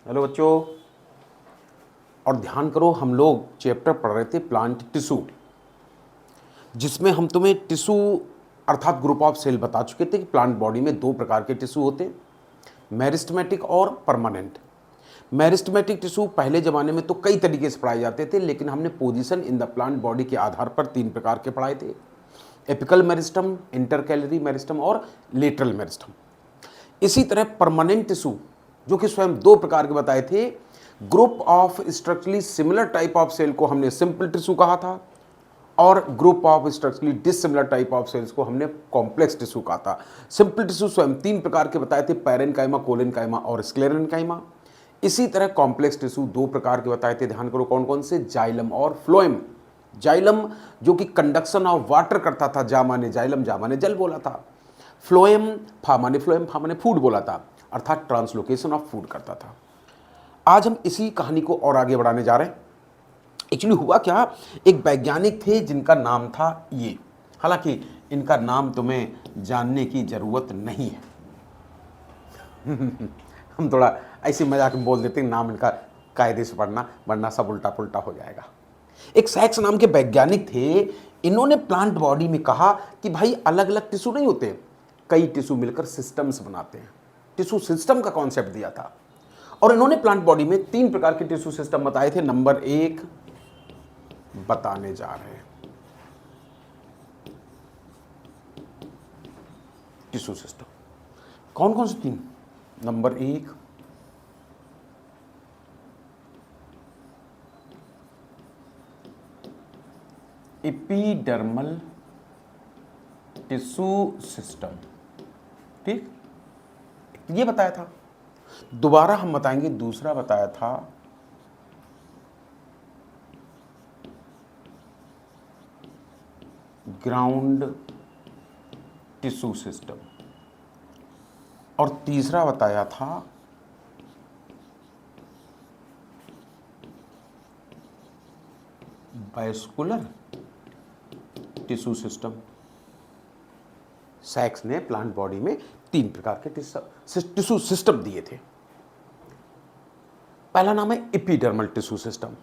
Hello बच्चों। और ध्यान करो, हम लोग चैप्टर पढ़ रहे थे प्लांट टिश्यू, जिसमें हम तुम्हें टिश्यू अर्थात ग्रुप ऑफ सेल बता चुके थे कि प्लांट बॉडी में दो प्रकार के टिश्यू होते हैं, मेरिस्टेमेटिक और परमानेंट। मेरिस्टेमेटिक टिश्यू पहले ज़माने में तो कई तरीके से पढ़ाए जाते थे, लेकिन हमने position in the plant body के आधार पर तीन प्रकार के पढ़ाए थे: एपिकल मेरिस्टम, इंटरकैलरी मेरिस्टम और लेटरल मेरिस्टम। इसी तरह परमानेंट टिश्यू, जो कि स्वयं दो प्रकार के बताए थे, group of structurally similar type of cell को हमने सिंपल टिश्यू कहा था, और group of structurally dissimilar type of cells को हमने कॉम्प्लेक्स टिश्यू कहा था। सिंपल टिश्यू स्वयं तीन प्रकार के बताए थे: पैरेन्काइमा, कोलेनकाइमा और स्क्लेरेन्काइमा। इसी तरह कॉम्प्लेक्स टिश्यू दो प्रकार के बताए थे, ध्यान करो कौन कौन से, जाइलम और फ्लोएम। जाइलम जो कि कंडक्शन ऑफ वाटर करता था, जा माने जाइलम, जा माने जल बोला था। फ्लोएम, फा माने फूड बोला था, अर्थात ट्रांसलोकेशन ऑफ फूड करता था। आज हम इसी कहानी को और आगे बढ़ाने जा रहे हैं। एक्चुअली हुआ क्या, एक वैज्ञानिक थे जिनका नाम था ये, हालांकि इनका नाम तुम्हें जानने की जरूरत नहीं है हम थोड़ा ऐसी मजाक में बोल देते हैं, नाम इनका कायदे से पढ़ना, वरना सब उल्टा पुल्टा हो जाएगा। एक सैक्स नाम के वैज्ञानिक थे। इन्होंने प्लांट बॉडी में कहा कि भाई अलग अलग टिश्यू नहीं होते, कई टिश्यू मिलकर सिस्टम्स बनाते हैं। टिश्यू सिस्टम का कॉन्सेप्ट दिया था, और इन्होंने प्लांट बॉडी में तीन प्रकार के टिश्यू सिस्टम बताए थे। नंबर एक बताने जा रहे हैं, टिश्यू सिस्टम कौन कौन से तीन। नंबर एक, एपिडर्मल टिश्यू सिस्टम, ठीक, ये बताया था। दोबारा हम बताएंगे, दूसरा बताया था ग्राउंड टिश्यू सिस्टम, और तीसरा बताया था वैस्कुलर टिश्यू सिस्टम। सैक्स ने प्लांट बॉडी में तीन प्रकार के टिश्यू सिस्टम दिए थे। पहला नाम है एपिडर्मल टिश्यू सिस्टम,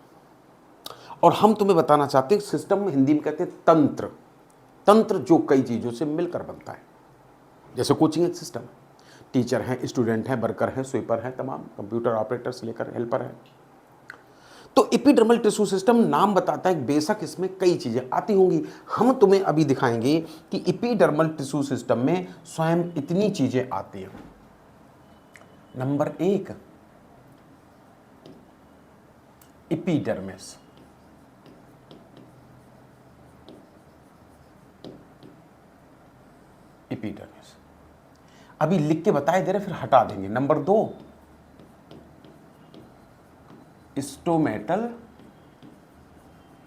और हम तुम्हें बताना चाहते हैं सिस्टम हिंदी में कहते हैं तंत्र। तंत्र जो कई चीजों से मिलकर बनता है, जैसे कोचिंग एक सिस्टम, टीचर हैं, स्टूडेंट हैं, वर्कर हैं, स्वीपर हैं, तमाम कंप्यूटर ऑपरेटर से लेकर हेल्पर हैं। तो एपिडर्मल टिश्यू सिस्टम नाम बताता है, बेशक इसमें कई चीजें आती होंगी, हम तुम्हें अभी दिखाएंगे कि एपिडर्मल टिश्यू सिस्टम में स्वयं इतनी चीजें आती हैं। नंबर एक, एपिडर्मिस। एपिडर्मिस अभी लिख के बताए दे रहे, फिर हटा देंगे। नंबर दो, स्टोमेटल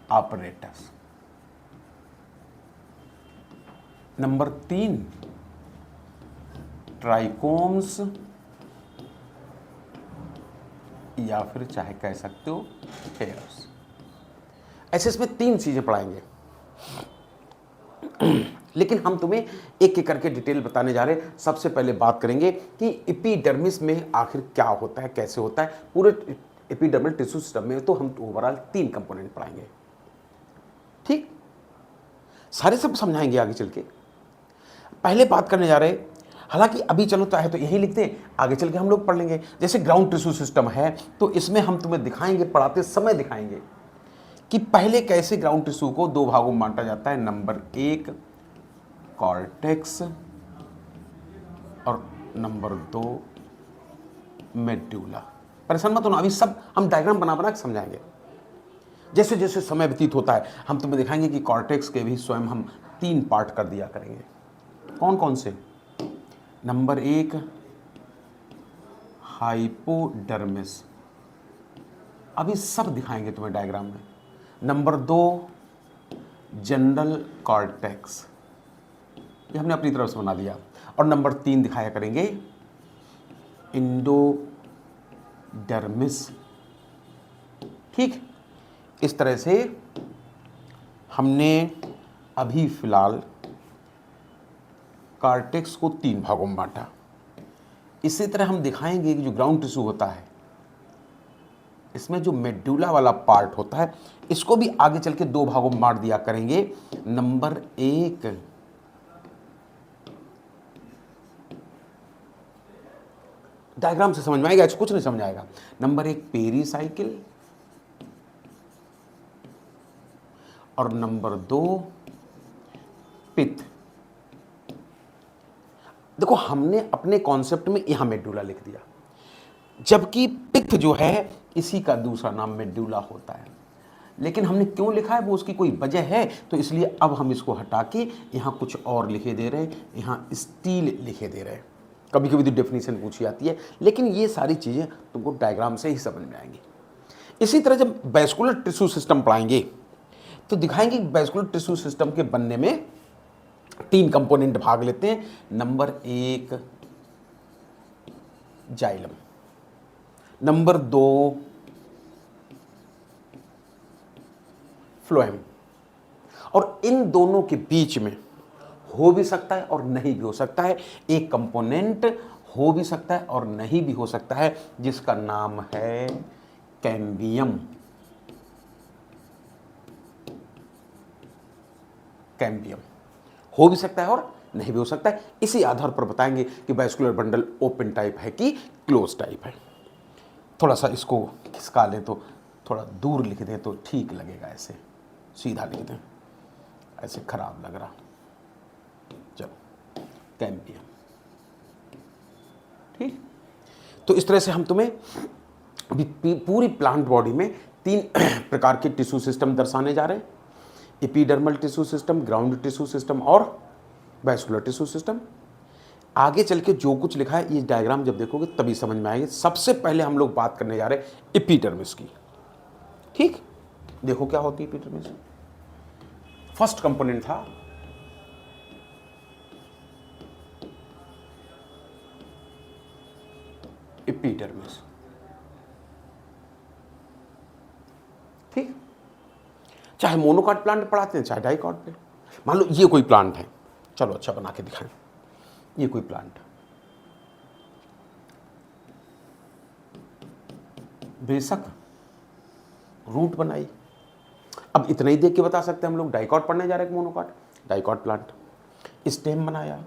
ऑपरेटस। नंबर तीन, ट्राइकोम्स, या फिर चाहे कह सकते हो हेयर्स। ऐसे इसमें तीन चीजें पढ़ाएंगे, लेकिन हम तुम्हें एक एक करके डिटेल बताने जा रहे हैं। सबसे पहले बात करेंगे कि एपिडर्मिस में आखिर क्या होता है, कैसे होता है। पूरे एपिडर्मल टिश्यू सिस्टम में तो हम ओवरऑल तीन कंपोनेंट पढ़ाएंगे, ठीक, सारे सब समझाएंगे आगे चल के। पहले बात करने जा रहे हैं, हालांकि अभी चलो चाहे तो यही लिखते हैं, आगे चल के हम लोग पढ़ लेंगे। जैसे ग्राउंड टिश्यू सिस्टम है, तो इसमें हम तुम्हें दिखाएंगे, पढ़ाते समय दिखाएंगे कि पहले कैसे ग्राउंड टिश्यू को दो भागों में बांटा जाता है। नंबर एक कॉर्टेक्स, और नंबर दो मेड्यूला। परेशान मत होना, अभी सब हम डायग्राम बना बना के समझाएंगे। जैसे जैसे समय व्यतीत होता है हम तुम्हें दिखाएंगे कि कॉर्टेक्स के भी स्वयं हम तीन पार्ट कर दिया करेंगे। कौन कौन से? नंबर एक हाइपोडर्मिस, अभी सब दिखाएंगे तुम्हें डायग्राम में। नंबर दो जनरल कॉर्टेक्स, ये हमने अपनी तरफ से बना दिया। और नंबर तीन दिखाया करेंगे इंडोडर्मिस, ठीक। इस तरह से हमने अभी फिलहाल कॉर्टेक्स को तीन भागों में बांटा। इसी तरह हम दिखाएंगे कि जो ग्राउंड टिश्यू होता है इसमें जो मेडुला वाला पार्ट होता है इसको भी आगे चल के दो भागों में बांट दिया करेंगे। नंबर 1 डायग्राम से समझ में आएगा, कुछ नहीं समझ आएगा। नंबर 1 पेरीसाइकिल और नंबर 2 पित्त। देखो हमने अपने कॉन्सेप्ट में यहां मेडुला लिख दिया, जबकि पित्त जो है इसी का दूसरा नाम मेडुला होता है। लेकिन हमने क्यों लिखा है वो उसकी कोई वजह है, तो इसलिए अब हम इसको हटा के यहाँ कुछ और लिखे दे रहे हैं, यहाँ स्टील लिखे दे रहे हैं। कभी कभी तो डेफिनेशन पूछी जाती है, लेकिन ये सारी चीज़ें तुमको डायग्राम से ही समझ में आएंगी। इसी तरह जब वैस्कुलर टिश्यू सिस्टम पढ़ाएंगे तो दिखाएंगे कि वैस्कुलर टिश्यू सिस्टम के बनने में 3 कंपोनेंट भाग लेते हैं। नंबर 1 जाइलम, नंबर 2 फ्लोएम, और इन दोनों के बीच में हो भी सकता है और नहीं भी हो सकता है, एक कंपोनेंट हो भी सकता है और नहीं भी हो सकता है, जिसका नाम है कैम्बियम। कैम्बियम हो भी सकता है और नहीं भी हो सकता है। इसी आधार पर बताएंगे कि वैस्कुलर बंडल ओपन टाइप है कि क्लोज टाइप है। थोड़ा सा इसको खिसका लें तो थोड़ा दूर लिख दें तो ठीक लगेगा, ऐसे सीधा लिख दें, ऐसे खराब लग रहा। चलो कैम्बियम, ठीक। तो इस तरह से हम तुम्हें अभी पूरी प्लांट बॉडी में 3 प्रकार के टिश्यू सिस्टम दर्शाने जा रहे हैं। Epidermal tissue system, ground tissue system और वैस्कुलर टिश्यू सिस्टम। आगे चल के जो कुछ लिखा है ये डायग्राम जब देखोगे तभी समझ में आएंगे। सबसे पहले हम लोग बात करने जा रहे हैं एपिडर्मिस की, ठीक। देखो क्या होती है एपिडर्मिस। फर्स्ट कंपोनेंट था एपिडर्मिस, ठीक। चाहे मोनोकॉट प्लांट पढ़ाते हैं चाहे डाइकॉट पे। मान लो ये कोई प्लांट है, चलो अच्छा बना के दिखाएं। ये कोई प्लांट, बेशक रूट बनाई। अब इतना ही देख के बता सकते हैं हम लोग डाइकॉट पढ़ने जा रहे हैं कि मोनोकॉट। डाइकॉट प्लांट, स्टेम बनाया।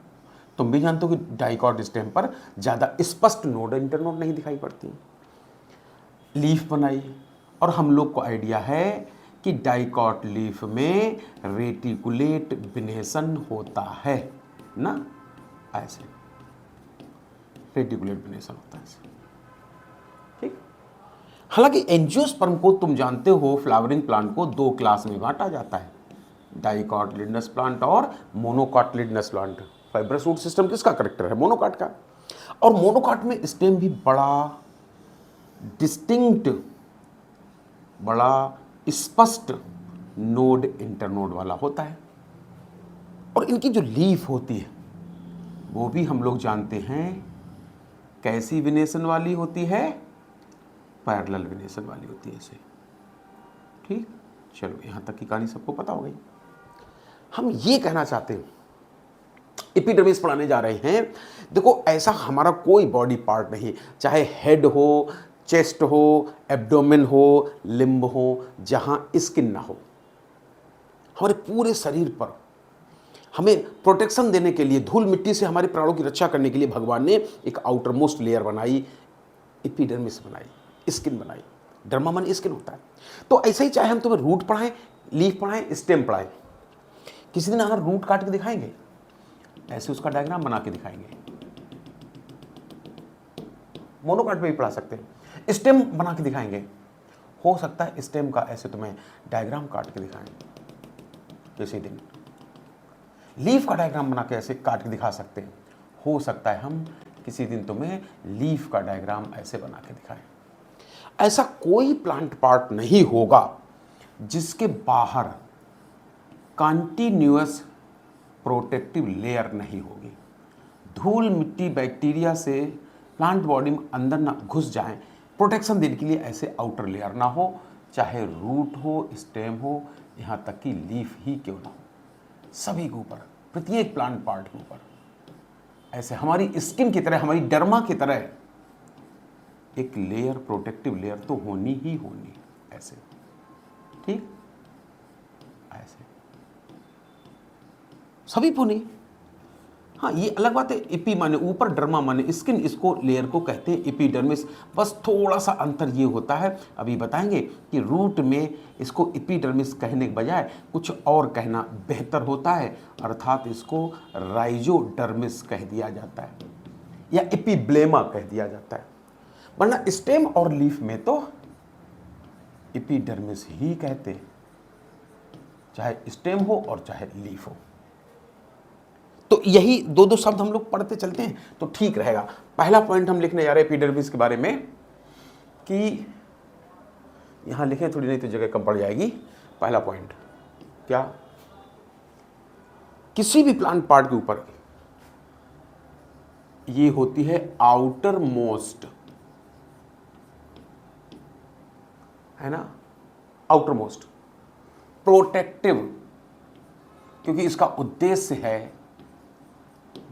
तुम भी जानते हो कि डाइकॉट स्टेम पर ज़्यादा स्पष्ट नोड इंटरनोड नहीं दिखाई पड़ती। लीफ बनाई, और हम लोग को आइडिया है कि डाइकॉट लीफ में रेटिकुलेट विनेशन होता है ना, ऐसे रेटिकुलेट विनेशन होता है ऐसे, ठीक। हालांकि एंजियोस्पर्म को तुम जानते हो फ्लावरिंग प्लांट को 2 क्लास में बांटा जाता है, डाइकॉटिलिडनस प्लांट और monocotyledonous plant. Fibrous root system किसका करेक्टर है? मोनोकॉट का। और मोनोकॉट में स्टेम भी बड़ा डिस्टिंक्ट, बड़ा स्पष्ट नोड इंटरनोड वाला होता है। और इनकी जो लीफ होती है वो भी हम लोग जानते हैं कैसी विनेशन वाली होती है, पैरेलल विनेशन वाली होती है ऐसे, ठीक। चलो यहाँ तक की कहानी सबको पता हो गई। हम ये कहना चाहते हैं, एपिडर्मिस पढ़ाने जा रहे हैं। देखो ऐसा हमारा कोई बॉडी पार्ट नहीं, चाहे हेड हो, चेस्ट हो, एब्डोमेन हो, लिम्ब हो, जहां स्किन ना हो, हमारे पूरे शरीर पर हमें प्रोटेक्शन देने के लिए, धूल मिट्टी से हमारे प्राणों की रक्षा करने के लिए भगवान ने एक आउटर मोस्ट लेयर बनाई, एपिडर्मिस बनाई, स्किन बनाई। डर्मा मन स्किन होता है। तो ऐसे ही चाहे हम तुम्हें रूट पढ़ाएं, लीफ पढ़ाएं, स्टेम पढ़ाएं, किसी दिन अगर रूट काट के दिखाएंगे, ऐसे उसका डायग्राम बना के दिखाएंगे। मोनोकॉट पे भी पढ़ा सकते हैं, स्टेम बना के दिखाएंगे। हो सकता है स्टेम का ऐसे तुम्हें डायग्राम काट के दिखाएं किसी दिन। लीफ का डायग्राम बना के ऐसे काट के दिखा सकते हैं। हो सकता है हम किसी दिन तुम्हें लीफ का डायग्राम ऐसे बना के दिखाएं। ऐसा कोई प्लांट पार्ट नहीं होगा जिसके बाहर कंटीन्यूअस प्रोटेक्टिव लेयर नहीं होगी। धूल मिट्टी बैक्टीरिया से प्लांट बॉडी में अंदर ना घुस जाएं, प्रोटेक्शन देने के लिए ऐसे आउटर लेयर ना हो, चाहे रूट हो, स्टेम हो, यहाँ तक कि लीफ ही क्यों ना हो, सभी के ऊपर, प्रत्येक प्लांट पार्ट के ऊपर ऐसे हमारी स्किन की तरह, हमारी डर्मा की तरह एक लेयर, प्रोटेक्टिव लेयर तो होनी ही होनी, ऐसे, ठीक, ऐसे सभी होनी। हाँ, ये अलग बात है, इपी माने ऊपर, डर्मा माने स्किन, इसको लेयर को कहते हैं एपिडर्मिस। बस थोड़ा सा अंतर ये होता है, अभी बताएंगे कि रूट में इसको एपिडर्मिस कहने के बजाय कुछ और कहना बेहतर होता है, अर्थात इसको राइजोडर्मिस कह दिया जाता है या एपिब्लेमा कह दिया जाता है, वरना स्टेम और लीफ में तो एपिडर्मिस ही कहते हैं, चाहे स्टेम हो और चाहे लीफ हो। तो यही दो दो शब्द हम लोग पढ़ते चलते हैं तो ठीक रहेगा। पहला पॉइंट हम लिखने जा रहे हैं एपिडर्मिस के बारे में, कि यहां लिखें थोड़ी, नहीं तो जगह कम पड़ जाएगी। पहला पॉइंट क्या, किसी भी प्लांट पार्ट के ऊपर ये होती है आउटर मोस्ट, है ना, आउटर मोस्ट प्रोटेक्टिव, क्योंकि इसका उद्देश्य है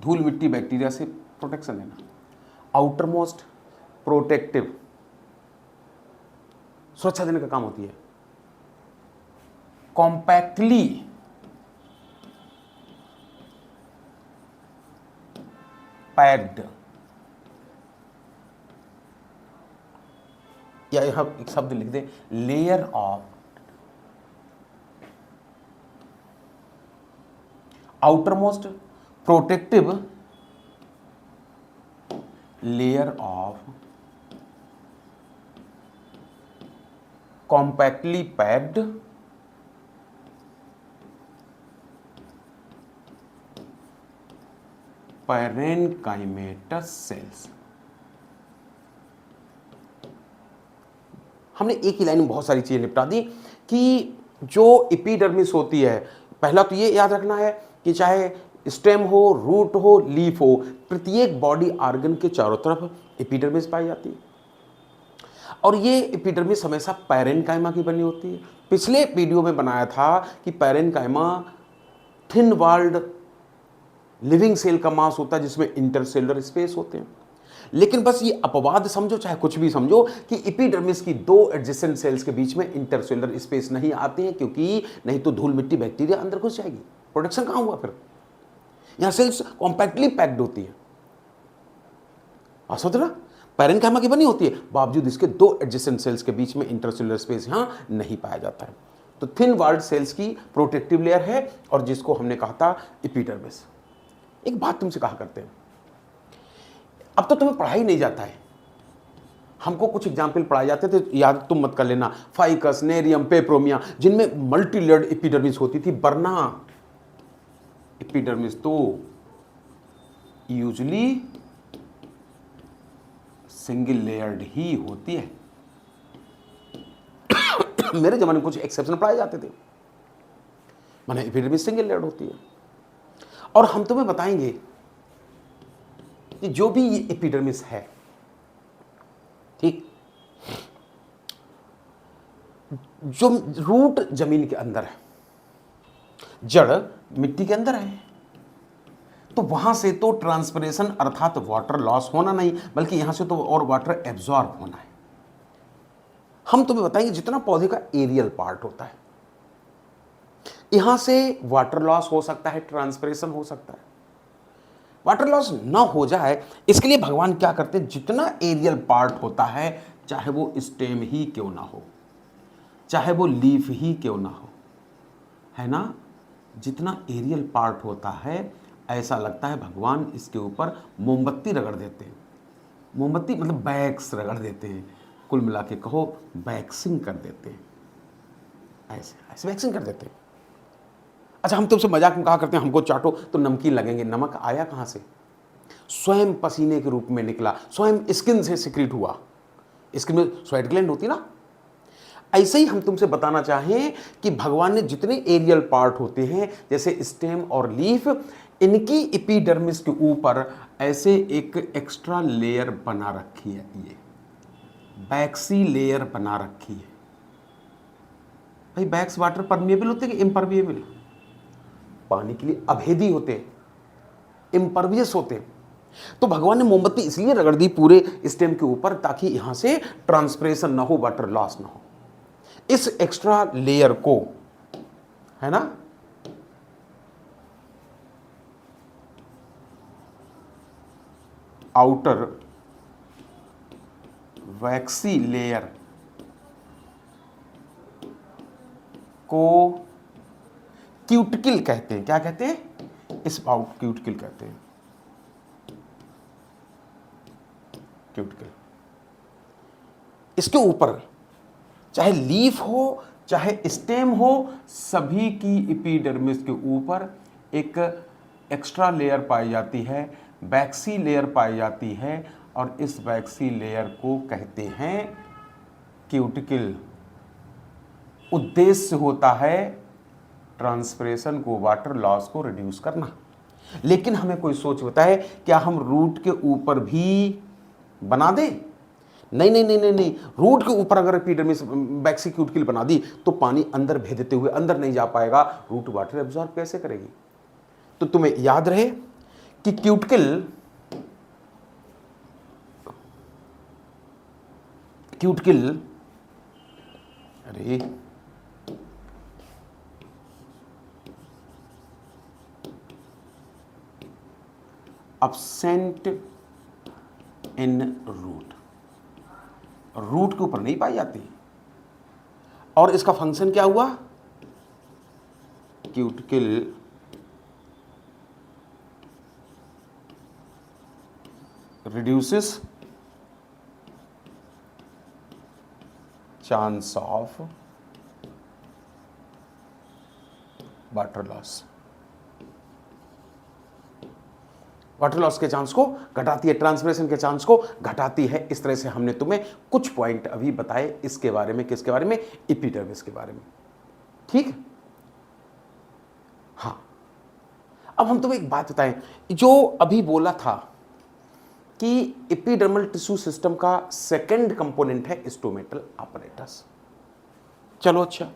धूल मिट्टी बैक्टीरिया से प्रोटेक्शन देना। आउटर मोस्ट प्रोटेक्टिव, सुरक्षा देने का काम होती है। कॉम्पैक्टली पैक्ड, या यहां एक शब्द लिख दे, layer of, outermost protective layer of compactly packed parenchymatous cells. हमने एक ही लाइन में बहुत सारी चीजें निपटा दी कि जो एपिडर्मिस होती है, पहला तो ये याद रखना है कि चाहे स्टेम हो, रूट हो, लीफ हो, प्रत्येक बॉडी आर्गन के चारों तरफ एपिडर्मिस पाई जाती है, और ये एपिडर्मिस हमेशा पैरेन्काइमा की बनी होती है। पिछले वीडियो में बनाया था कि parenchyma thin walled living cell का मास होता है जिसमें इंटरसेलुलर स्पेस होते हैं, लेकिन बस ये अपवाद समझो चाहे कुछ भी समझो कि एपिडर्मिस की दो एडजेसेंट सेल्स के बीच में इंटरसेलुलर स्पेस नहीं आते हैं, क्योंकि नहीं तो धूल मिट्टी बैक्टीरिया अंदर घुस जाएगी, प्रोटेक्शन कहां हुआ फिर। यहां सेल्स कॉम्पैक्टली पैक्ड होती है, सोच रहा, पैरेन्काइमा की बनी होती है, बावजूद इसके दो एडजेसेंट सेल्स के बीच में इंटरसेलुलर स्पेस यहां नहीं पाया जाता है। तो थिन वॉल्ड सेल्स की प्रोटेक्टिव लेयर है, और जिसको हमने कहा था एपिडर्मिस। एक बात तुमसे कहा करते हैं, अब तो तुम्हें पढ़ाई नहीं जाता है, हमको कुछ एग्जाम्पल पढ़ाए जाते थे, याद तुम मत कर लेना, फाइकस, नेरियम, पेप्रोमिया, जिनमें मल्टी लेयर्ड एपिडर्मिस होती थी, वरना एपिडर्मिस तो यूजुअली सिंगल लेयर्ड ही होती है। मेरे जमाने में कुछ एक्सेप्शन पढ़ाए जाते थे, माने एपिडर्मिस सिंगल लेयर्ड होती है। और हम तुम्हें बताएंगे कि जो भी ये एपिडर्मिस है, ठीक, जो रूट जमीन के अंदर है, जड़ मिट्टी के अंदर है, तो वहां से तो ट्रांसपिरेशन अर्थात वाटर लॉस होना नहीं, बल्कि यहां से तो और वाटर एब्जॉर्ब होना है। हम तुम्हें बताएंगे जितना पौधे का एरियल पार्ट होता है, यहां से वाटर लॉस हो सकता है, ट्रांसपिरेशन हो सकता है। वाटर लॉस ना हो जाए इसके लिए भगवान क्या करते हैं, जितना एरियल पार्ट होता है, चाहे वो स्टेम ही क्यों ना हो, चाहे वो लीफ ही क्यों ना हो, है ना, जितना एरियल पार्ट होता है, ऐसा लगता है भगवान इसके ऊपर मोमबत्ती रगड़ देते हैं। मोमबत्ती मतलब वैक्स रगड़ देते हैं, कुल मिला के कहो वैक्सिंग कर देते हैं, ऐसे ऐसे वैक्सिंग कर देते हैं। अच्छा, हम तुमसे मजाक में कहा करते हैं हमको चाटो तो नमकीन लगेंगे, नमक आया कहाँ से, स्वयं पसीने के रूप में निकला, स्वयं स्किन से सिक्रीट हुआ, स्किन में स्वेट ग्लैंड होती ना। ऐसे ही हम तुमसे बताना चाहें कि भगवान ने जितने एरियल पार्ट होते हैं, जैसे स्टेम और लीफ, इनकी एपिडर्मिस के ऊपर ऐसे एक एक्स्ट्रा लेयर बना रखी है, ये बैक्सी लेयर बना रखी है। भाई बैक्स वाटर परमिएबल होते हैं कि इम्परमिएबल, पानी के लिए अभेदी होते हैं, इम्परवियस होते हैं, तो भगवान ने मोमबत्ती इसलिए रगड़ दी पूरे स्टेम के ऊपर ताकि यहां से ट्रांसपिरेशन ना हो, वाटर लॉस ना हो। इस एक्स्ट्रा लेयर को, है ना, आउटर वैक्सी लेयर को क्यूटिकल कहते हैं। क्या कहते हैं? स्पाउट क्यूटिकल कहते हैं, क्यूटिकल। इसके ऊपर चाहे लीफ हो चाहे स्टेम हो, सभी की एपिडर्मिस के ऊपर एक एक्स्ट्रा लेयर पाई जाती है, वैक्सी लेयर पाई जाती है, और इस वैक्सी लेयर को कहते हैं क्यूटिकल। उद्देश्य होता है ट्रांसपिरेशन को, वाटर लॉस को रिड्यूस करना। लेकिन हमें कोई सोच होता है क्या हम रूट के ऊपर भी बना दें? नहीं नहीं नहीं नहीं नहीं, रूट के ऊपर अगर एपिडर्मिस वैक्सी क्यूटिकल बना दी तो पानी अंदर भेजते हुए अंदर नहीं जा पाएगा, रूट वाटर एब्जॉर्ब कैसे करेगी? तो तुम्हें याद रहे कि क्यूटिकल अरे absent इन रूट, रूट के ऊपर नहीं पाई जाती। और इसका फंक्शन क्या हुआ? Cuticle reduces chance of water loss, water loss के चांस को घटाती है, ट्रांसपिरेशन के चांस को घटाती है। इस तरह से हमने तुम्हें कुछ पॉइंट अभी बताए इसके बारे में। किसके बारे में? एपिडर्मिस के बारे में। ठीक है, हाँ। अब हम तुम्हें एक बात बताएं, जो अभी बोला था कि एपिडर्मल टिश्यू सिस्टम का सेकंड कंपोनेंट है स्टोमेटल apparatus। चलो अच्छा,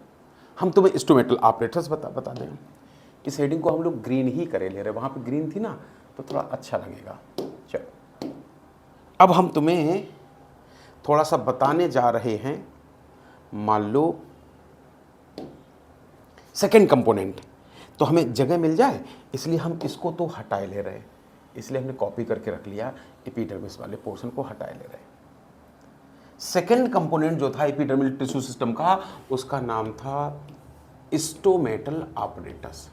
हम तुम्हें स्टोमेटल apparatus बता दें। इस हेडिंग को हम लोग ग्रीन ही करे ले रहे, वहां पे ग्रीन थी ना तो थोड़ा अच्छा लगेगा। चलो, अब हम तुम्हें थोड़ा सा बताने जा रहे हैं। मान लो सेकंड कंपोनेंट, तो हमें जगह मिल जाए इसलिए हम इसको तो हटाए ले रहे हैं, इसलिए हमने कॉपी करके रख लिया, एपिडर्मिस वाले पोर्शन को हटाए ले रहे हैं। सेकंड कंपोनेंट जो था एपिडर्मल टिश्यू सिस्टम का, उसका नाम था स्टोमेटल apparatus।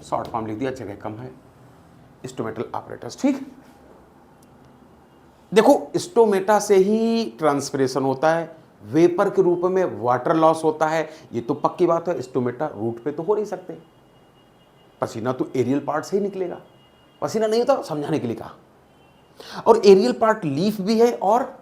शॉर्ट फॉर्म लिख दिया, जगह कम है, स्टोमेटल apparatus। ठीक, देखो स्टोमेटा से ही ट्रांसपिरेशन होता है, वेपर के रूप में वाटर लॉस होता है, ये तो पक्की बात है। स्टोमेटा रूट पे तो हो नहीं सकते, पसीना तो एरियल पार्ट से ही निकलेगा। पसीना नहीं होता, समझाने के लिए कहा। और एरियल पार्ट लीफ भी है और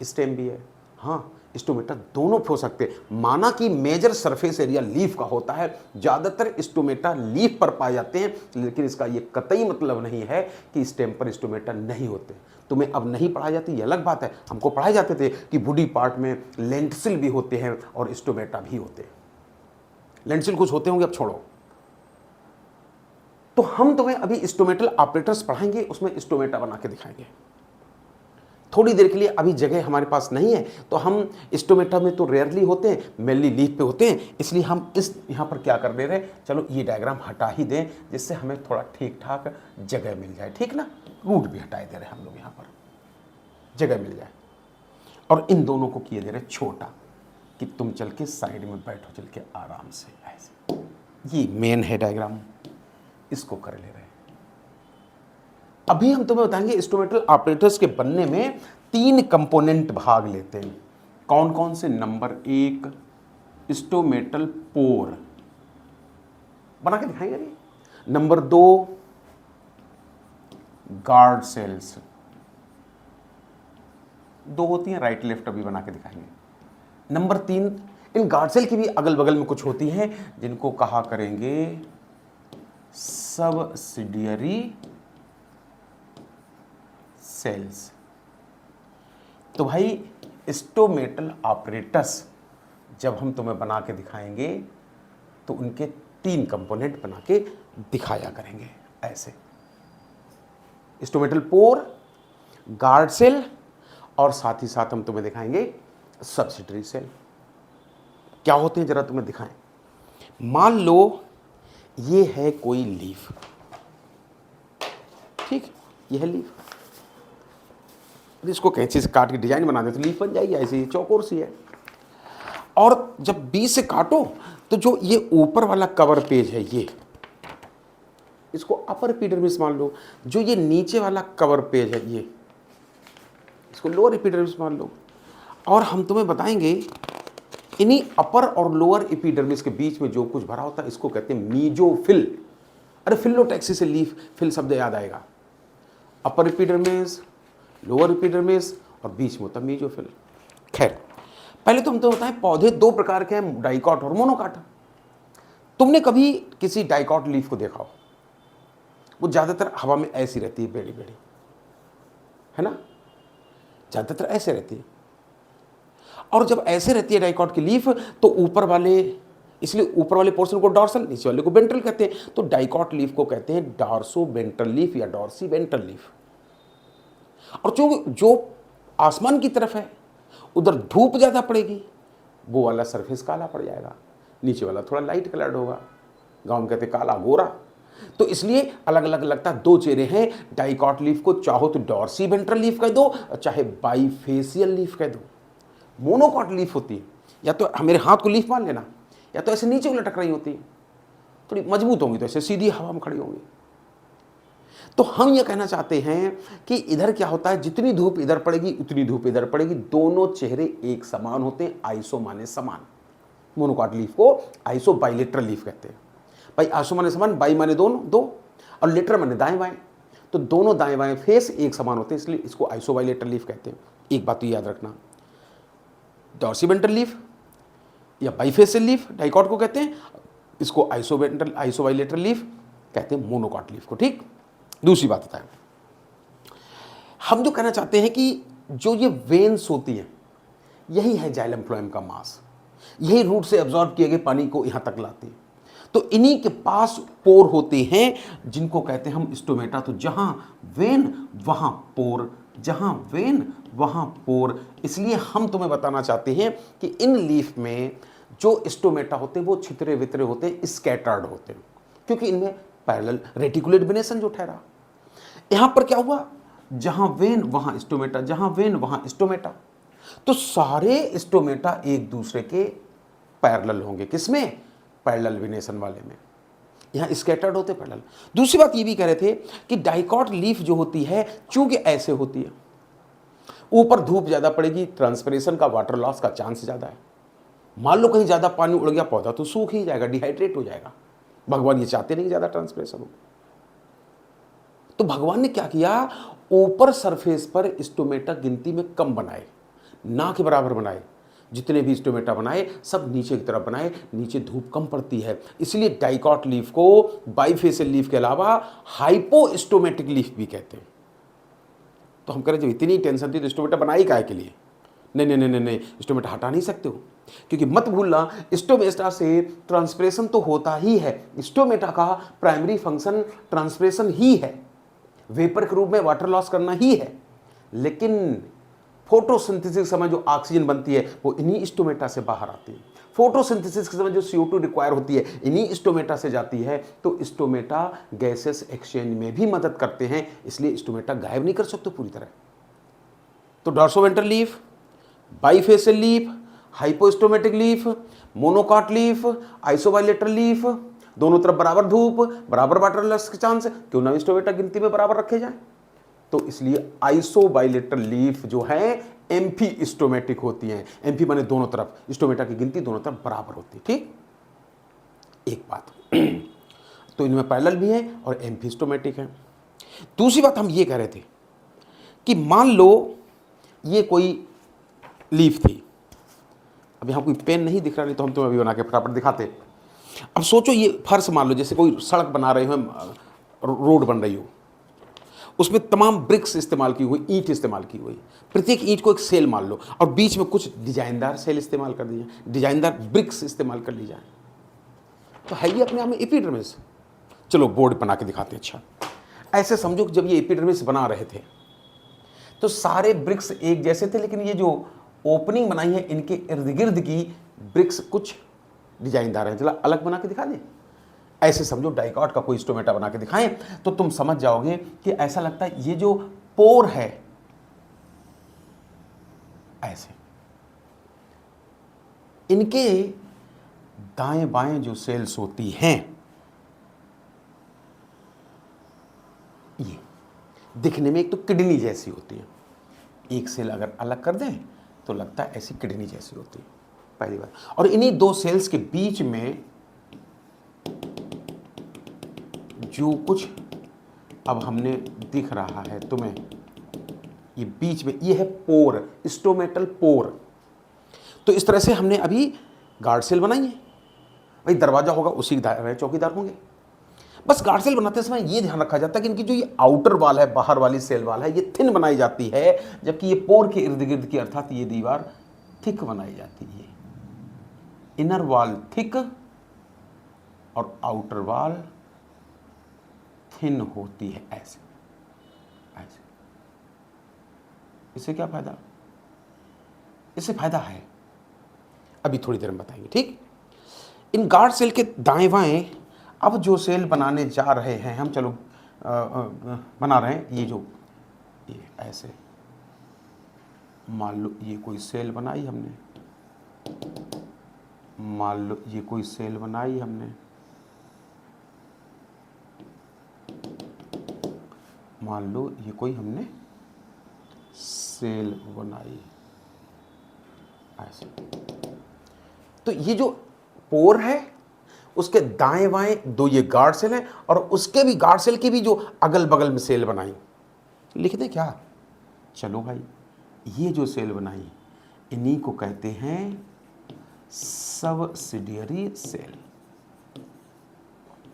स्टेम भी है। हाँ, स्टोमेटा दोनों हो सकते हैं। माना कि मेजर सरफेस एरिया लीफ का होता है, ज़्यादातर स्टोमेटा लीफ पर पाए जाते हैं, लेकिन इसका ये कतई मतलब नहीं है कि स्टेम पर स्टोमेटा नहीं होते। तुम्हें अब नहीं पढ़ाई जाती ये अलग बात है, हमको पढ़ाए जाते थे कि बॉडी पार्ट में लेंटिसिल भी होते हैं और स्टोमेटा भी होते हैं। लेंटिसिल कुछ होते होंगे, अब छोड़ो। तो हम तुम्हें अभी स्टोमेटल apparatus पढ़ाएंगे, उसमें स्टोमेटा बना के दिखाएंगे। थोड़ी देर के लिए अभी जगह हमारे पास नहीं है, तो हम स्टोमेटा में तो रेयरली होते हैं, मेनली लीफ पे होते हैं, इसलिए हम इस यहाँ पर क्या कर दे रहे हैं, चलो ये डायग्राम हटा ही दें जिससे हमें थोड़ा ठीक ठाक जगह मिल जाए। ठीक ना, रूट भी हटाए दे रहे हम लोग, यहाँ पर जगह मिल जाए। और इन दोनों को किए दे रहे छोटा, कि तुम चल के साइड में बैठो, चल के आराम से ऐसे। ये मेन है डायग्राम, इसको कर ले रहे हैं। अभी हम तुम्हें बताएंगे स्टोमेटल apparatus के बनने में 3 कंपोनेंट भाग लेते हैं। कौन कौन से? नंबर 1 स्टोमेटल पोर, बना के दिखाएंगे नहीं। नंबर 2 गार्ड सेल्स, 2 होती हैं, राइट लेफ्ट, अभी बना के दिखाएंगे। नंबर 3, इन गार्ड सेल की भी अगल बगल में कुछ होती हैं जिनको कहा करेंगे सबसिडियरी सेल्स। तो भाई स्टोमेटल apparatus जब हम तुम्हें बना के दिखाएंगे तो उनके 3 कंपोनेंट बना के दिखाया करेंगे ऐसे, स्टोमेटल पोर, गार्ड सेल और साथ ही साथ हम तुम्हें दिखाएंगे सब्सिडरी सेल। क्या होते हैं जरा तुम्हें दिखाएं। मान लो ये है कोई लीफ, ठीक, ये है लीफ, इसको कैंची से काट के डिजाइन बना दे तो लीफ बन जाएगी, ऐसी चौकोर सी है। और जब बीच से काटो तो जो ये ऊपर वाला कवर पेज है ये, इसको अपर एपिडर्मिस मान लो, जो ये नीचे वाला कवर पेज है ये, इसको लोअर एपिडर्मिस मान लो। और हम तुम्हें बताएंगे इन्हीं अपर और लोअर एपिडर्मिस के बीच में जो कुछ भरा होता है इसको कहते हैं मीजोफिल। अरे फिलोटैक्सी से लीफ फिल शब्द याद आएगा। अपर एपिडर्मिस, लोअर एपिडर्मिस और बीच में होता है मीजोफिल। खैर, पहले तो हम तो बताएं पौधे 2 प्रकार के हैं, डाइकॉट और मोनोकॉट। तुमने कभी किसी डाइकॉट लीफ को देखा हो? वो ज़्यादातर हवा में ऐसी रहती है, बेड़ी बेड़ी, है ना, ज़्यादातर ऐसे रहती है। और जब ऐसे रहती है डाइकॉट की लीफ तो ऊपर वाले, इसलिए ऊपर वाले पोर्शन को डॉर्सल, नीचे वाले को वेंट्रल कहते हैं। तो डाइकॉट लीफ को कहते हैं डॉर्सो वेंट्रल लीफ या डॉर्सी वेंट्रल लीफ। और जो आसमान की तरफ है उधर धूप ज़्यादा पड़ेगी, वो वाला सरफेस काला पड़ जाएगा, नीचे वाला थोड़ा लाइट कलर्ड होगा, गाँव में कहते काला गोरा। तो इसलिए अलग अलग लगता है, 2 चेहरे हैं डाइकॉट लीफ को, चाहो तो डॉर्सी वेंट्रल लीफ कह दो, चाहे बाईफेसियल लीफ कह दो। मोनोकॉट लीफ होती है, या तो मेरे हाथ को लीफ मान लेना, या तो ऐसे नीचे को लटक रही होती है, थोड़ी मजबूत होंगी तो ऐसे सीधी हवा में खड़ी होंगी। तो हम ये कहना चाहते हैं कि इधर क्या होता है, जितनी धूप इधर पड़ेगी उतनी धूप इधर पड़ेगी, दोनों चेहरे एक समान होते हैं, आइसो माने समान। मोनोकॉट लीफ को आइसो बाइलेटरल लीफ कहते हैं। भाई आइसो माने समान, बाई माने दोनों, दो, और लेटर माने दाएं बाएं, तो दोनों दाएं बाएं फेस एक समान होते हैं, इसलिए इसको आइसो बाइलेटरल लीफ कहते हैं। एक बात तो याद रखना, डॉर्सीवेंट्रल लीफ या बाइफेसियल लीफ डाइकॉट को कहते हैं, इसको आइसोबाइलेटरल लीफ कहते हैं मोनोकॉट लीफ को। ठीक, दूसरी बात होता है, हम जो कहना चाहते हैं कि जो ये वेन्स होती हैं यही है जाइलम फ्लोएम का मास, यही रूट से एब्जॉर्ब किए गए पानी को यहाँ तक लाती है। तो इन्हीं के पास पोर होते हैं जिनको कहते हैं हम स्टोमेटा। तो जहाँ वेन वहाँ पोर, जहाँ वेन वहाँ पोर। इसलिए हम तुम्हें बताना चाहते हैं कि इन लीफ में जो स्टोमेटा होते हैं वो छितरे वितरे होते हैं, स्कैटर्ड होते हैं, क्योंकि इनमें पैरेलल रेटिकुलेट वेनेशन जो ठहरा। यहाँ पर क्या हुआ, जहाँ वेन वहाँ स्टोमेटा, जहाँ वेन वहाँ स्टोमेटा, तो सारे स्टोमेटा एक दूसरे के पैरेलल होंगे। किसमें? पैरेलल वेनेशन वाले में। यहाँ स्कैटर्ड होते पैरेलल। दूसरी बात ये भी कह रहे थे कि डाइकॉट लीफ जो होती है चूंकि ऐसे होती है, ऊपर धूप ज़्यादा पड़ेगी, ट्रांसपिरेशन का, वाटर लॉस का चांस ज़्यादा है। मान लो कहीं ज़्यादा पानी उड़ गया, पौधा तो सूख ही जाएगा, डिहाइड्रेट हो जाएगा। भगवान ये चाहते नहीं कि ज़्यादा ट्रांसपिरेशन हो। तो भगवान ने क्या किया, ऊपर सरफेस पर स्टोमेटा गिनती में कम बनाए, ना के बराबर बनाए। जितने भी स्टोमेटा बनाए सब नीचे की तरफ बनाए, नीचे धूप कम पड़ती है। इसलिए डाइकॉट लीफ को बाइफेसियल लीफ के अलावा हाइपोस्टोमेटिक लीफ भी कहते हैं। तो हम कह रहे जब इतनी टेंशन थी तो स्टोमेटा बनाई काहे के लिए? नहीं नहीं नहीं नहीं, स्टोमेटा हटा नहीं सकते हो, क्योंकि मत भूलना स्टोमेटा से ट्रांसपिरेशन तो होता ही है। स्टोमेटा का प्राइमरी फंक्शन ट्रांसपिरेशन ही है, वेपर के रूप में वाटर लॉस करना ही है। लेकिन फोटोसिंथेसिस के समय जो ऑक्सीजन बनती है वो इन्हीं स्टोमेटा से बाहर आती है। फोटोसिंथेसिस के समय जो CO2 रिक्वायर होती है इन्हीं स्टोमेटा से जाती है। तो स्टोमेटा गैसेस एक्सचेंज में भी मदद करते हैं, इसलिए स्टोमेटा गायब नहीं कर सकते पूरी तरह। तो dorsoventral leaf, bifacial leaf, hypostomatic leaf, monocot leaf, isobilateral leaf, दोनों तरफ बराबर धूप, बराबर वाटर लॉस के चांस, क्यों ना स्टोमेटा गिनती में बराबर रखे जाए। तो इसलिए आइसोबाइलेटरल लीफ जो है एम्फी स्टोमेटिक होती हैं। एम्फी माने दोनों तरफ, स्टोमेटा की गिनती दोनों तरफ बराबर होती है। ठीक, एक बात तो इनमें पैरेलल भी है और एम्फी स्टोमेटिक है। दूसरी बात हम ये कह रहे थे कि मान लो ये कोई लीफ थी, अब यहां कोई पेन नहीं दिख रहा, नहीं तो हम तुम्हें अभी बना के फटाफट दिखाते। अब सोचो ये फर्श मान लो, जैसे कोई सड़क बना रहे हो, रोड बन रही हो, उसमें तमाम ब्रिक्स इस्तेमाल की हुई, ईंट इस्तेमाल की हुई, प्रत्येक ईंट को एक सेल मान लो और बीच में कुछ डिजाइनदार सेल इस्तेमाल कर दी जाए, डिजाइनदार ब्रिक्स इस्तेमाल कर ली जाए। तो है ये अपने आप में एपिडर्मिस। चलो बोर्ड बना के दिखाते हैं। अच्छा, ऐसे समझो कि जब ये एपिडर्मिस बना रहे थे तो सारे ब्रिक्स एक जैसे थे, लेकिन ये जो ओपनिंग बनाई है इनके इर्द गिर्द की ब्रिक्स कुछ डिजाइनदार हैं। चला अलग बना के दिखा दें। ऐसे समझो डाइकॉट का कोई स्टोमेटा बना के दिखाएं तो तुम समझ जाओगे कि ऐसा लगता है ये जो पोर है, ऐसे इनके दाएं बाएं जो सेल्स होती हैं, ये दिखने में एक तो किडनी जैसी होती है। एक सेल अगर अलग कर दें तो लगता है ऐसी किडनी जैसी होती है, पहली बात। और इन्हीं दो सेल्स के बीच में जो कुछ अब हमने दिख रहा है तुम्हें, ये बीच में ये है पोर, स्टोमेटल पोर। तो इस तरह से हमने अभी गार्ड सेल बनाई है। भाई दरवाजा होगा उसी के चौकीदार होंगे। बस गार्ड सेल बनाते समय ये ध्यान रखा जाता है कि इनकी जो ये आउटर वाल है, बाहर वाली सेल वाल है, ये थिन बनाई जाती है, जबकि ये पोर के इर्द गिर्द की अर्थात ये दीवार थिक बनाई जाती है। इनर वाल थिक और आउटर वाल थिन होती है, ऐसे ऐसे। इससे क्या फायदा? इससे फायदा है, अभी थोड़ी देर में बताएंगे, ठीक। इन गार्ड सेल के दाएं बाएं अब जो सेल बनाने जा रहे हैं हम, चलो बना रहे हैं ये जो ये ऐसे, मान लो ये कोई सेल बनाई हमने, मान लो ये कोई सेल बनाई हमने, मान लो ये कोई हमने सेल बनाई ऐसे। तो ये जो पोर है उसके दाएं बाएं दो ये गार्ड सेल हैं और उसके भी गार्ड सेल की भी जो अगल बगल में सेल बनाई। लिख दें क्या? चलो भाई, ये जो सेल बनाई इन्हीं को कहते हैं सबसिडियरी सेल।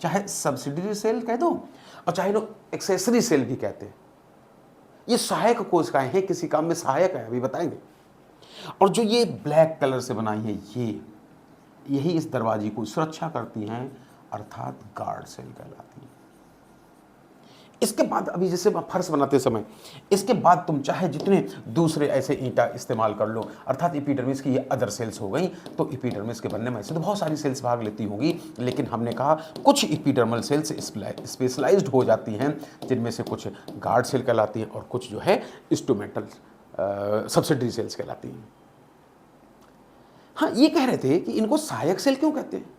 चाहे सबसिडियरी सेल कह दो और चाहे लोग एक्सेसरी सेल भी कहते हैं। ये सहायक कोशिकाएं हैं, किसी काम में सहायक है, अभी बताएंगे। और जो ये ब्लैक कलर से बनाई है यही इस दरवाजे को सुरक्षा करती हैं, अर्थात गार्ड सेल कहलाती है। इसके बाद अभी जैसे फर्श बनाते समय इसके बाद तुम चाहे जितने दूसरे ऐसे ईंटा इस्तेमाल कर लो, अर्थात एपिडर्मिस की ये अदर सेल्स हो गई। तो एपिडर्मिस के बनने में ऐसे तो बहुत सारी सेल्स भाग लेती होंगी, लेकिन हमने कहा कुछ एपिडर्मल सेल्स स्पेशलाइज्ड हो जाती हैं, जिनमें से कुछ गार्ड सेल कहलाती हैं और कुछ जो है स्टोमेटल सबसिडरी सेल्स कहलाती हैं। हाँ, ये कह रहे थे कि इनको सहायक सेल क्यों कहते हैं।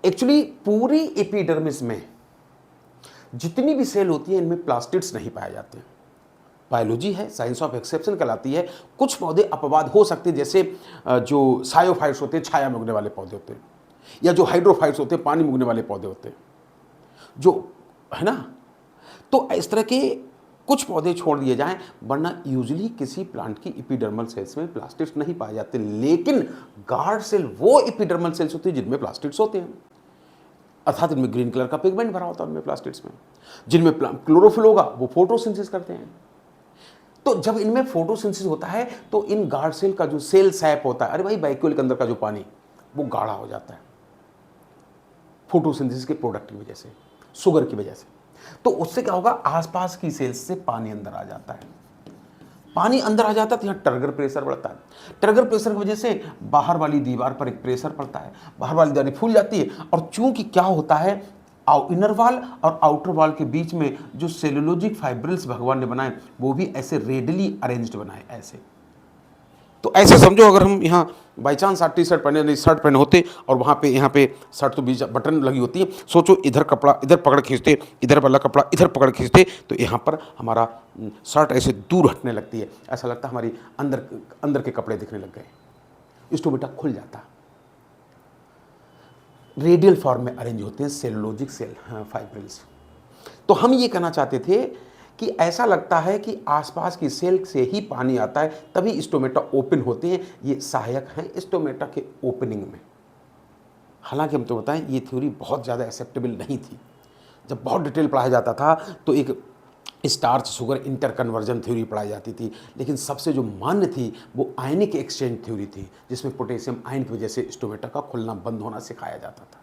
एक्चुअली पूरी एपिडर्मिस में जितनी भी सेल होती है इनमें प्लास्टिड्स नहीं पाए जाते। बायोलॉजी है, साइंस ऑफ एक्सेप्शन कहलाती है। कुछ पौधे अपवाद हो सकते हैं, जैसे जो सायोफाइट्स होते हैं, छाया में उगने वाले पौधे होते हैं, या जो हाइड्रोफाइट्स होते हैं, पानी में उगने वाले पौधे होते हैं, जो है ना। तो इस तरह के कुछ पौधे छोड़ दिए जाएं, वरना यूजुअली किसी प्लांट की एपिडर्मल सेल्स में प्लास्टिड्स नहीं पाए जाते। लेकिन गार्ड सेल वो एपिडर्मल सेल्स होती है जिनमें प्लास्टिड्स होते हैं, अर्थात इनमें ग्रीन कलर का पिगमेंट भरा होता है उनमें प्लास्टिड्स में। जिनमें क्लोरोफिल होगा वो फोटोसिंथेसिस करते हैं। तो जब इनमें फोटोसिंथेसिस होता है तो इन गार्ड सेल का जो सेल सैप होता है, अरे भाई वैक्यूल के अंदर का जो पानी, वो गाढ़ा हो जाता है फोटोसिंथेसिस के प्रोडक्ट की वजह से, शुगर की वजह से। तो उससे क्या होगा, आसपास की सेल्स से पानी अंदर आ जाता है। पानी अंदर आ जाता है तो यहाँ टर्गर प्रेशर बढ़ता है। टर्गर प्रेशर की वजह से बाहर वाली दीवार पर एक प्रेशर पड़ता है, बाहर वाली दीवार फूल जाती है। और चूंकि क्या होता है, इनर वाल और आउटर वाल के बीच में जो सेलुलोजिक फाइब्रिल्स भगवान ने बनाए वो भी ऐसे रेडली अरेंज्ड बनाए ऐसे। तो ऐसे समझो, अगर हम यहाँ बाई चांस टी शर्ट पहने, शर्ट पहने होते और वहाँ पे यहाँ पे शर्ट तो बीच बटन लगी होती है, सोचो इधर कपड़ा इधर पकड़ खींचते, इधर वाला कपड़ा इधर पकड़ खींचते, तो यहाँ पर हमारा शर्ट ऐसे दूर हटने लगती है, ऐसा लगता है हमारी अंदर के कपड़े दिखने लग गए, स्टोमेटा खुल जाता। रेडियल फॉर्म में अरेंज होते हैं सेलुलोजिक सेल फाइब्रिल्स। तो हम ये कहना चाहते थे कि ऐसा लगता है कि आसपास की सेल से ही पानी आता है, तभी स्टोमेटा ओपन होते हैं। ये सहायक हैं स्टोमेटा के ओपनिंग में। हालांकि हम तो बताएं ये थ्योरी बहुत ज़्यादा एक्सेप्टेबल नहीं थी। जब बहुत डिटेल पढ़ाया जाता था तो एक स्टार्च शुगर इंटरकन्वर्जन थ्योरी पढ़ाई जाती थी, लेकिन सबसे जो मान्य थी वो आयनिक एक्सचेंज थ्योरी थी, जिसमें पोटेशियम आयन की वजह से स्टोमेटा का खुलना बंद होना सिखाया जाता था।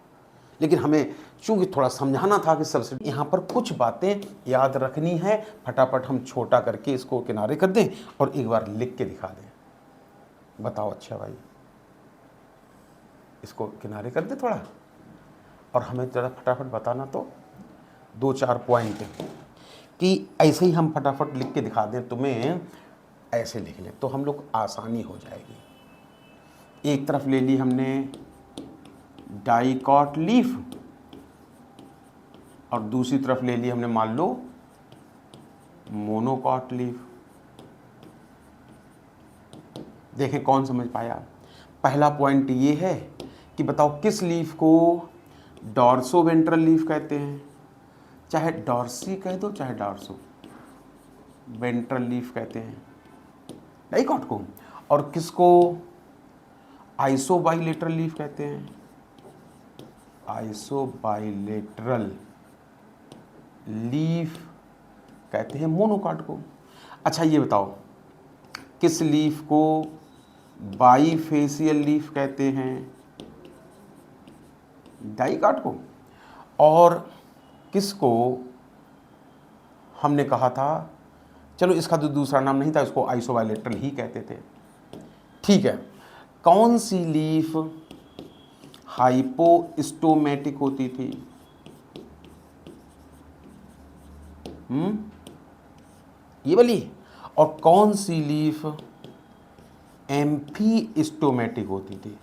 लेकिन हमें चूंकि थोड़ा समझाना था कि सबसे यहाँ पर कुछ बातें याद रखनी है, फटाफट हम छोटा करके इसको किनारे कर दें और एक बार लिख के दिखा दें। बताओ अच्छा भाई, इसको किनारे कर दे थोड़ा और हमें ज़रा फटाफट बताना तो 2-4 पॉइंट कि ऐसे ही हम फटाफट लिख के दिखा दें तुम्हें, ऐसे लिख लें तो हम लोग आसानी हो जाएगी। एक तरफ ले ली हमने डाइकॉट लीफ और दूसरी तरफ ले ली हमने मान लो मोनोकॉट लीफ। देखें कौन समझ पाया। पहला पॉइंट ये है कि बताओ किस लीफ को डॉर्सो वेंट्रल लीफ कहते हैं, चाहे डॉर्सी कह दो चाहे डॉर्सो वेंट्रल लीफ कहते हैं डाइकॉट को, और किसको आइसोबाइलेटरल लीफ कहते हैं, आइसोबाइलेटरल लीफ कहते हैं मोनोकॉट को। अच्छा ये बताओ किस लीफ को बाईफेसियल लीफ कहते हैं, डाइकॉट को, और किसको हमने कहा था, चलो इसका तो दूसरा नाम नहीं था, इसको आइसोबाइलेटरल ही कहते थे। ठीक है, कौन सी लीफ हाइपोस्टोमेटिक होती थी? ये वाली। और कौन सी लीफ एम्फीस्टोमेटिक होती थी?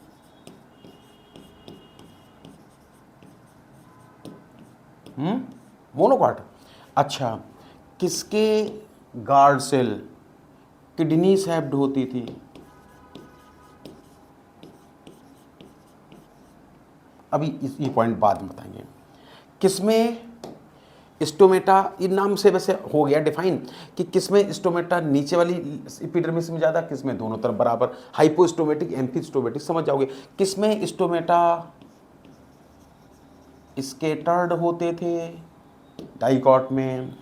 मोनोकॉट। अच्छा, किसके गार्ड सेल किडनी शेप्ड होती थी? अभी ये पॉइंट बाद में बताएंगे। किसमें स्टोमेटा, ये नाम से वैसे हो गया डिफाइन कि किसमें स्टोमेटा नीचे वाली एपिडर्मिस में ज़्यादा, किसमें दोनों तरफ बराबर, हाइपोस्टोमेटिक एम्फीस्टोमेटिक समझ जाओगे। किसमें स्टोमेटा स्केटर्ड होते थे? डाइकॉट में।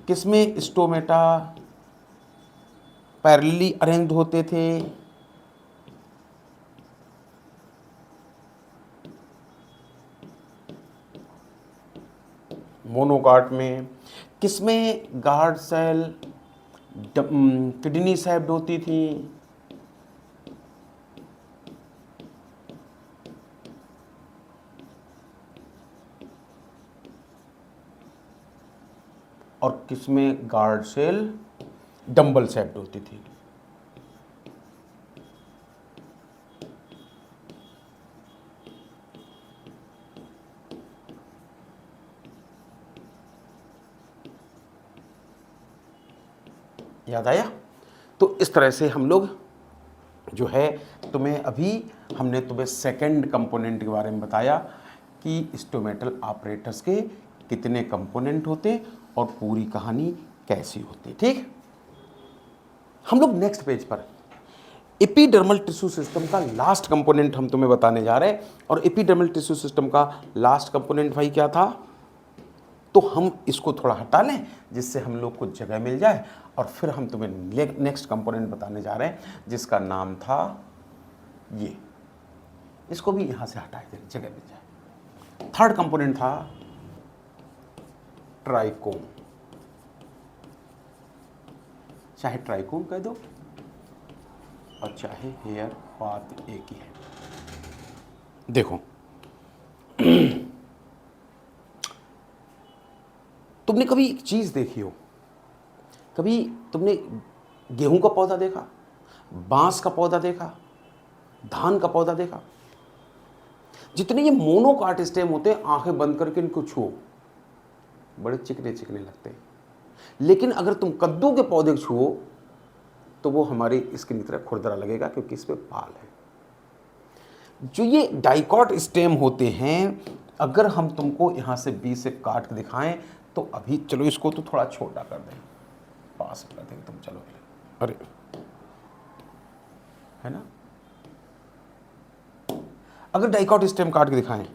किसमें स्टोमेटा पैरेलली अरेंज्ड होते थे? मोनोकॉट में। किसमें गार्ड सेल किडनी शेप्ड होती थी? और किसमें गार्ड सेल डंबल शेप्ड होती थी? याद आया? तो इस तरह से हम लोग जो है, तुम्हें अभी हमने तुम्हें सेकंड कंपोनेंट के बारे में बताया कि स्टोमेटल ऑपरेटर्स के कितने कंपोनेंट होते और पूरी कहानी कैसी होती। ठीक, हम लोग नेक्स्ट पेज पर एपिडर्मल टिश्यू सिस्टम का लास्ट कंपोनेंट हम तुम्हें बताने जा रहे हैं। और एपिडर्मल टिश्यू सिस्टम का लास्ट कंपोनेंट भाई क्या था? तो हम इसको थोड़ा हटा लें जिससे हम लोग को जगह मिल जाए, और फिर हम तुम्हें नेक्स्ट कंपोनेंट बताने जा रहे हैं जिसका नाम था ये। इसको भी यहां से हटा दें, जगह मिल जाए। थर्ड कंपोनेंट था ट्राइकोम, चाहे ट्राइकोम कह दो और चाहे हेयर पाथ एक ही है। देखो तुमने कभी एक चीज देखी हो, कभी तुमने गेहूं का पौधा देखा, बांस का पौधा देखा, धान का पौधा देखा? जितने ये मोनोकॉट स्टेम होते हैं, आंखें बंद करके इनको छुओ, बड़े चिकने चिकने लगते हैं। लेकिन अगर तुम कद्दू के पौधे छुओ तो वो हमारी स्किन की तरह खुरदरा लगेगा, क्योंकि इस पे बाल है। जो ये डाइकॉट स्टेम होते हैं, अगर हम तुमको यहां से बीच से काट के दिखाएं तो अभी चलो इसको तो थोड़ा छोटा कर दें, पास कर देंगे तुम, चलो। अरे है ना, अगर डाइकॉट स्टेम काट के दिखाएं,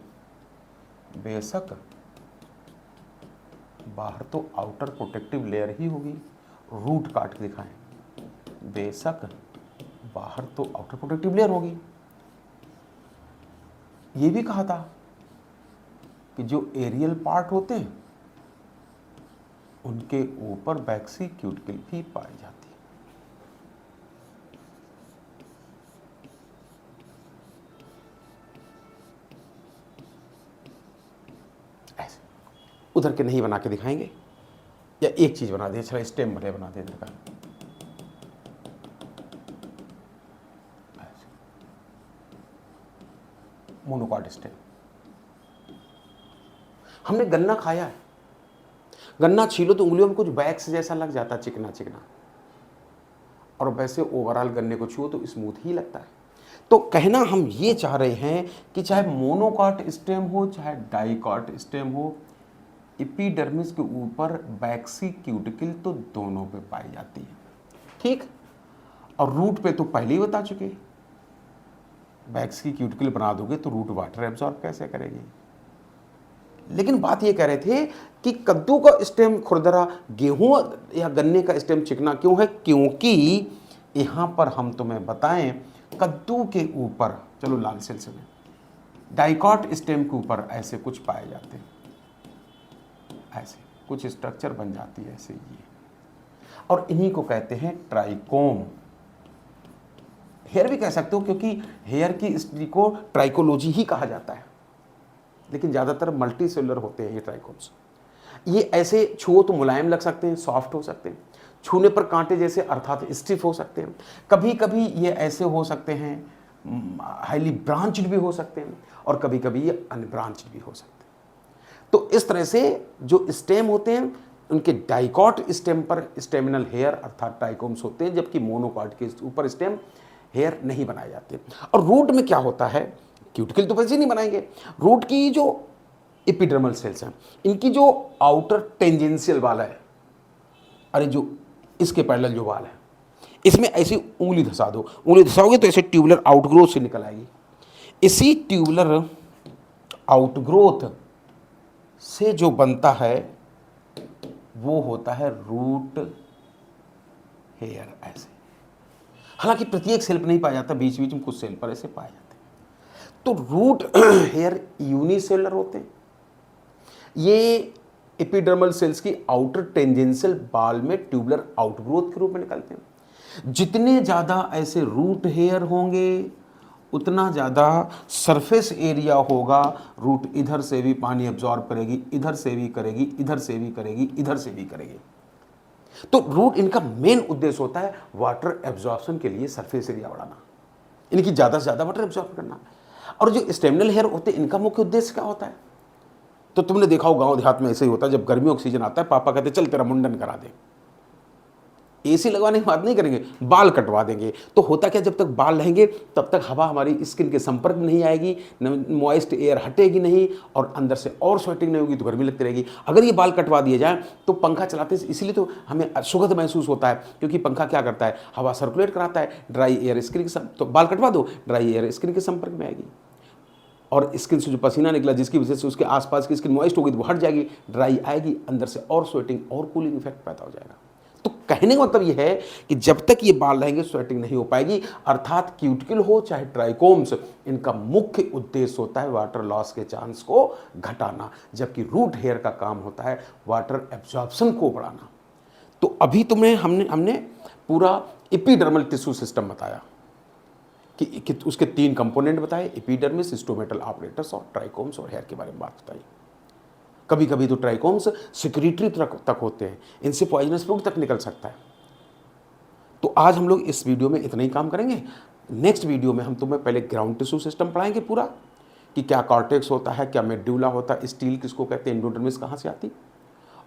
बेशक बाहर तो आउटर प्रोटेक्टिव लेयर ही होगी। रूट काट के दिखाएं, बेशक बाहर तो आउटर प्रोटेक्टिव लेयर होगी। ये भी कहा था कि जो एरियल पार्ट होते हैं उनके ऊपर बैक्सी क्यूटिकल भी पाई जाती है। ऐसे उधर के नहीं बना के दिखाएंगे, या एक चीज बना दे, चलो स्टेम भले बना दे इधर का। Monocot stem. हमने गन्ना खाया है, गन्ना छीलो तो उंगलियों में कुछ वैक्स जैसा लग जाता है, चिकना चिकना, और वैसे ओवरऑल गन्ने को छुओ तो स्मूथ ही लगता है। तो कहना हम ये चाह रहे हैं कि चाहे मोनोकॉट स्टेम हो चाहे डाइकॉट स्टेम हो, एपिडर्मिस के ऊपर बैक्सी क्यूटिकल तो दोनों पे पाई जाती है, ठीक। और रूट पे तो पहले ही बता चुके, बैक्सी क्यूटिकल बना दोगे तो रूट वाटर एब्जॉर्ब कैसे करेगी। लेकिन बात ये कह रहे थे कि कद्दू का स्टेम खुरदरा, गेहूं या गन्ने का स्टेम चिकना क्यों है, क्योंकि यहां पर हम तुम्हें बताएं कद्दू के ऊपर, चलो लाल सेल्स में डाइकॉट स्टेम के ऊपर ऐसे कुछ पाए जाते हैं, ऐसे कुछ स्ट्रक्चर बन जाती है ऐसे ये, और इन्हीं को कहते हैं ट्राइकोम। हेयर भी कह सकते हो क्योंकि हेयर की स्टडी को ट्राइकोलॉजी ही कहा जाता है, लेकिन ज़्यादातर मल्टी सेलुलर होते हैं ये ट्राइकोम्स। ये ऐसे छुओ तो मुलायम लग सकते हैं, सॉफ्ट हो सकते हैं, छूने पर कांटे जैसे अर्थात स्टिफ हो सकते हैं। कभी कभी ये ऐसे हो सकते हैं हाईली ब्रांच्ड भी हो सकते हैं, और कभी कभी ये अनब्रांच्ड भी हो सकते हैं। तो इस तरह से जो स्टेम होते हैं उनके डाइकॉट स्टेम पर स्टेमिनल हेयर अर्थात ट्राइकोम्स होते हैं, जबकि मोनोकॉट के ऊपर स्टेम हेयर नहीं बनाए जाते। और रूट में क्या होता है, क्यूटिकल तो वैसे नहीं बनाएंगे, रूट की जो एपिडर्मल सेल्स हैं इनकी जो आउटर टेंजेंशियल वाल है, अरे जो इसके पैरेलल जो वाल है, इसमें ऐसी उंगली धसा दो, उंगली धसाओगे तो ऐसे ट्यूबुलर आउटग्रोथ से निकल आएगी। इसी ट्यूबुलर आउटग्रोथ से जो बनता है वो होता है रूट हेयर। ऐसे हालांकि प्रत्येक सेल पर नहीं पाया जाता, बीच बीच में कुछ सेल पर ऐसे पाए जाते हैं। तो रूट हेयर यूनिसेलुलर होते हैं, ये एपिडर्मल सेल्स की आउटर टेंजेंशियल बाल में ट्यूबुलर आउटग्रोथ के रूप में निकलते हैं। जितने ज़्यादा ऐसे रूट हेयर होंगे उतना ज़्यादा सरफेस एरिया होगा, रूट इधर से भी पानी एब्जॉर्ब करेगी, इधर से भी करेगी, इधर से भी करेगी, इधर से भी करेगी। तो रूट इनका मेन उद्देश्य होता है वाटर एब्जॉर्प्शन के लिए सरफेस एरिया बढ़ाना, इनकी ज़्यादा से ज़्यादा वाटर एब्जॉर्ब करना। और जो स्टेमिनल हेयर होते हैं इनका मुख्य उद्देश्य क्या होता है, तो तुमने देखा हो गांव देहात में ऐसे ही होता है, जब गर्मियों का सीजन आता है पापा कहते चल तेरा मुंडन करा दे, एसी लगवाने की बात नहीं करेंगे, बाल कटवा देंगे। तो होता क्या, जब तक बाल रहेंगे तब तक हवा हमारी स्किन के संपर्क में नहीं आएगी, मॉइस्ट एयर हटेगी नहीं, और अंदर से और स्वेटिंग नहीं होगी तो गर्मी लगती रहेगी। अगर ये बाल कटवा दिए जाए तो पंखा चलाते इसीलिए तो हमें सुगंध महसूस होता है, क्योंकि पंखा क्या करता है, हवा सर्कुलेट कराता है, ड्राई एयर स्किन के, तो बाल कटवा दो, ड्राई एयर स्किन के संपर्क में आएगी, और स्किन से जो पसीना निकला जिसकी वजह से उसके आसपास की स्किन मॉइस्ट होगी तो वो हट जाएगी, ड्राई आएगी, अंदर से और स्वेटिंग और कूलिंग इफेक्ट पैदा हो जाएगा। तो कहने का मतलब ये है कि जब तक ये बाल रहेंगे स्वेटिंग नहीं हो पाएगी, अर्थात क्यूटिकल हो चाहे ट्राइकोम्स, इनका मुख्य उद्देश्य होता है वाटर लॉस के चांस को घटाना, जबकि रूट हेयर का काम होता है वाटर एब्जॉर्प्शन को बढ़ाना। तो अभी तुम्हें हमने पूरा एपिडर्मल टिश्यू सिस्टम बताया कि उसके 3 कंपोनेंट बताए, एपिडर्मिस, स्टोमेटल आपरेटस और ट्राइकोम्स, और हेयर के बारे में बात बताई। कभी कभी तो ट्राइकोम्स सिक्रीटरी तक होते हैं, इनसे पॉइजनस फ्लूइड तक निकल सकता है। तो आज हम लोग इस वीडियो में इतना ही काम करेंगे। नेक्स्ट वीडियो में हम तुम्हें पहले ग्राउंड टिश्यू सिस्टम पढ़ाएंगे पूरा, कि क्या कॉर्टेक्स होता है, क्या मेड्यूला होता है, स्टील किसको कहते हैं, एंडोडर्मिस कहाँ से आती,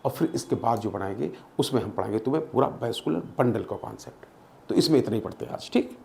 और फिर इसके बाद जो पढ़ाएंगे उसमें हम पढ़ाएंगे तुम्हें पूरा वैस्कुलर बंडल का कॉन्सेप्ट। तो इसमें इतना ही पढ़ते हैं आज, ठीक।